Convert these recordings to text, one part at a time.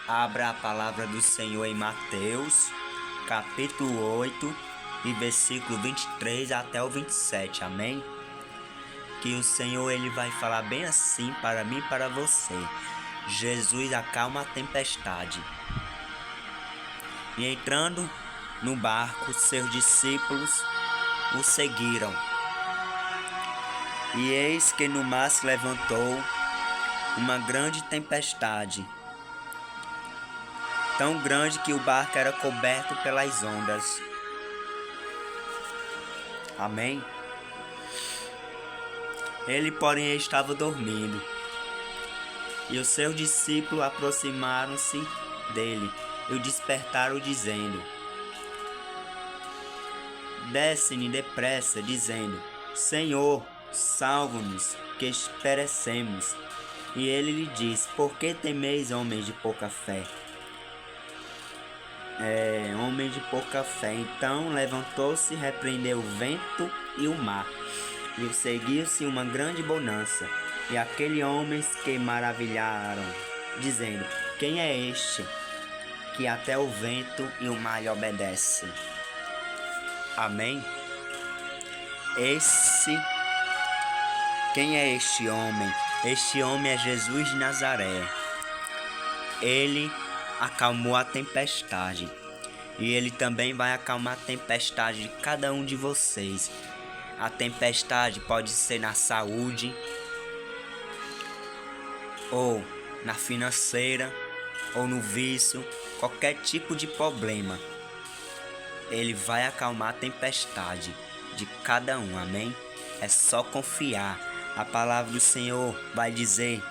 Abra a palavra do Senhor em Mateus, capítulo 8, e versículo 23 até o 27, amém? Que o Senhor ele vai falar bem assim para mim e para você. Jesus acalma a tempestade. E entrando no barco, seus discípulos o seguiram. E eis que no mar se levantou uma grande tempestade, tão grande que o barco era coberto pelas ondas. Amém? Ele, porém, estava dormindo. E os seus discípulos aproximaram-se dele e o despertaram, dizendo: Desce-me depressa, dizendo: Senhor, salva-nos, que perecemos. E ele lhe disse: Por que temeis, homens de pouca fé? Homem de pouca fé. Então levantou-se, repreendeu o vento e o mar, e o seguiu-se uma grande bonança. E aqueles homens que maravilharam, dizendo: Quem é este, que até o vento e o mar lhe obedecem? Amém? Quem é este homem? Este homem é Jesus de Nazaré. Ele acalmou a tempestade. E ele também vai acalmar a tempestade de cada um de vocês. A tempestade pode ser na saúde, ou na financeira, ou no vício, qualquer tipo de problema. Ele vai acalmar a tempestade de cada um, amém? É só confiar. A palavra do Senhor vai dizer: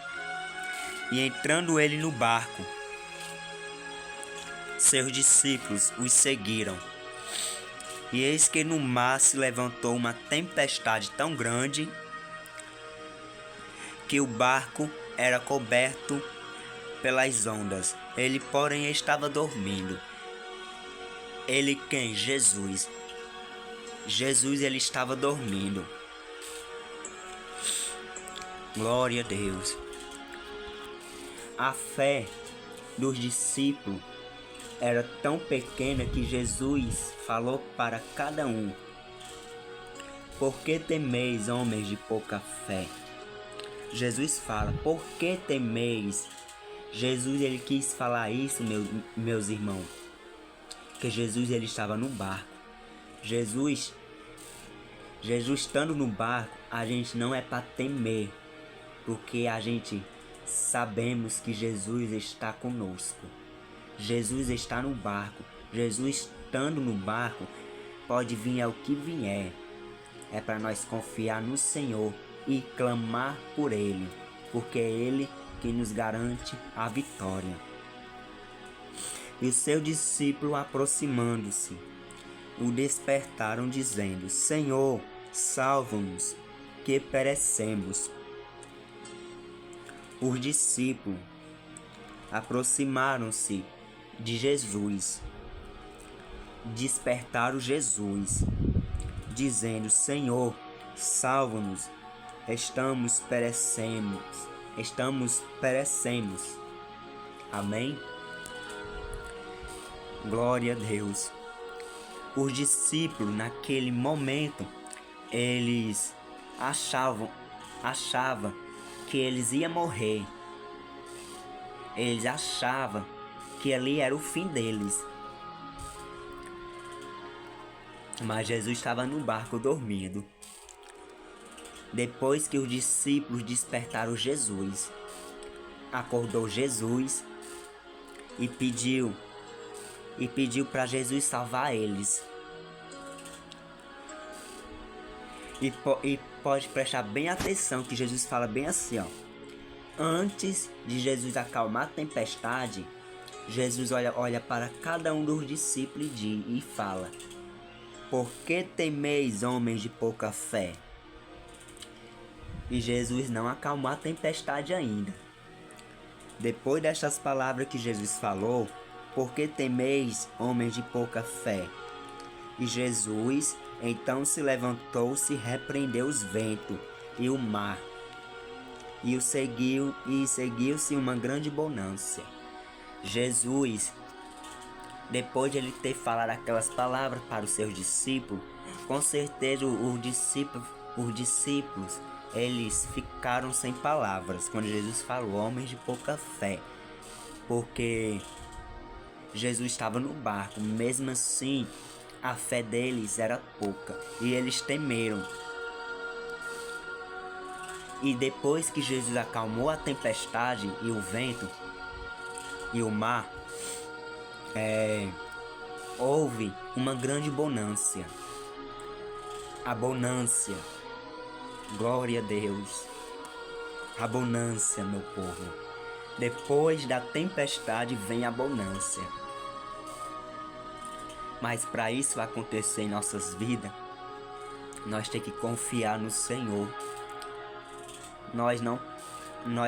E entrando ele no barco, seus discípulos os seguiram. E eis que no mar se levantou uma tempestade tão grande que o barco era coberto pelas ondas. Ele, porém, estava dormindo. Ele quem? Jesus. Jesus, ele estava dormindo. Glória a Deus. A fé dos discípulos era tão pequena que Jesus falou para cada um: Por que temeis, homens de pouca fé? Jesus fala: Por que temeis? Jesus, ele quis falar isso, meus irmãos, que Jesus, ele estava no barco. Jesus estando no barco, a gente não é para temer, porque a gente sabemos que Jesus está conosco. Jesus está no barco. Jesus estando no barco, pode vir o que vier. É para nós confiar no Senhor e clamar por Ele, porque é Ele que nos garante a vitória. E o seu discípulo, aproximando-se, o despertaram, dizendo: Senhor, salva-nos, que perecemos. Os discípulos aproximaram-se de Jesus, despertaram Jesus, dizendo: Senhor, salva-nos, estamos perecemos. Amém? Glória a Deus. Os discípulos, naquele momento, eles achavam que eles iam morrer. Eles achavam que ali era o fim deles. Mas Jesus estava no barco dormindo. Depois que os discípulos despertaram Jesus, acordou Jesus e pediu para Jesus salvar eles. E pode prestar bem atenção que Jesus fala bem assim, ó. Antes de Jesus acalmar a tempestade, Jesus olha para cada um dos discípulos e fala: Por que temeis, homens de pouca fé? E Jesus não acalmou a tempestade ainda. Depois destas palavras que Jesus falou: Por que temeis, homens de pouca fé? E Jesus então se levantou-se e repreendeu os ventos e o mar, e seguiu-se uma grande bonança. Jesus, depois de ele ter falado aquelas palavras para os seus discípulos, com certeza os discípulos, eles ficaram sem palavras quando Jesus falou, homens de pouca fé, porque Jesus estava no barco, mesmo assim a fé deles era pouca e eles temeram. E depois que Jesus acalmou a tempestade e o vento e o mar, houve uma grande bonança. A bonança, glória a Deus, a bonança, meu povo. Depois da tempestade vem a bonança. Mas para isso acontecer em nossas vidas, nós temos que confiar no Senhor. Nós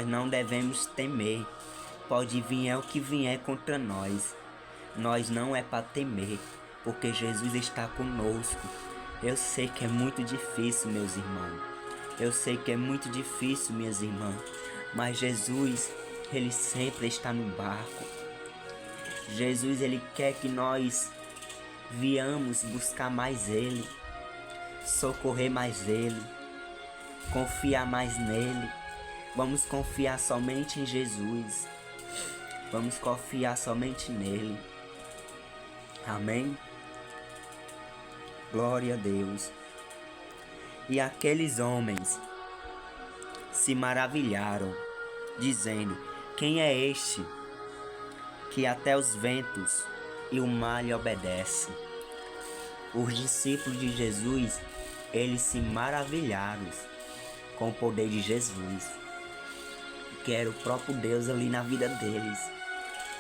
não devemos temer. Pode vir o que vier contra nós. Nós não é para temer, porque Jesus está conosco. Eu sei que é muito difícil, meus irmãos. Eu sei que é muito difícil, minhas irmãs. Mas Jesus, Ele sempre está no barco. Jesus, Ele quer que nós viemos buscar mais Ele, socorrer mais Ele, confiar mais nele. Vamos confiar somente em Jesus. Vamos confiar somente nele. Amém? Glória a Deus. E aqueles homens se maravilharam, dizendo: quem é este que até os ventos e o mar lhe obedecem? Os discípulos de Jesus, eles se maravilharam com o poder de Jesus, que era o próprio Deus ali na vida deles.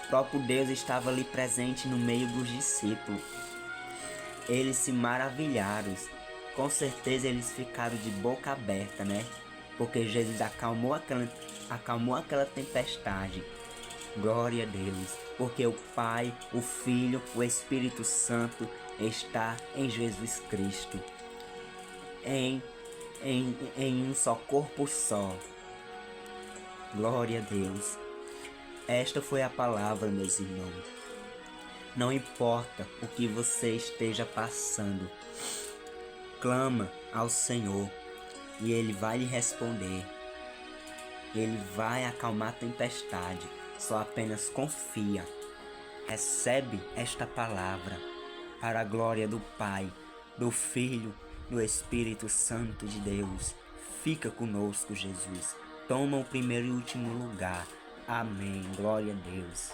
O próprio Deus estava ali presente no meio dos discípulos. Eles se maravilharam. Com certeza eles ficaram de boca aberta, né? Porque Jesus acalmou aquela tempestade. Glória a Deus. Porque o Pai, o Filho, o Espírito Santo está em Jesus Cristo. Em um só corpo só. Glória a Deus. Esta foi a palavra, meus irmãos. Não importa o que você esteja passando, clama ao Senhor e Ele vai lhe responder. Ele vai acalmar a tempestade. Só apenas confia. Recebe esta palavra para a glória do Pai, do Filho, do Espírito Santo de Deus. Fica conosco, Jesus. Toma o primeiro e último lugar. Amém. Glória a Deus.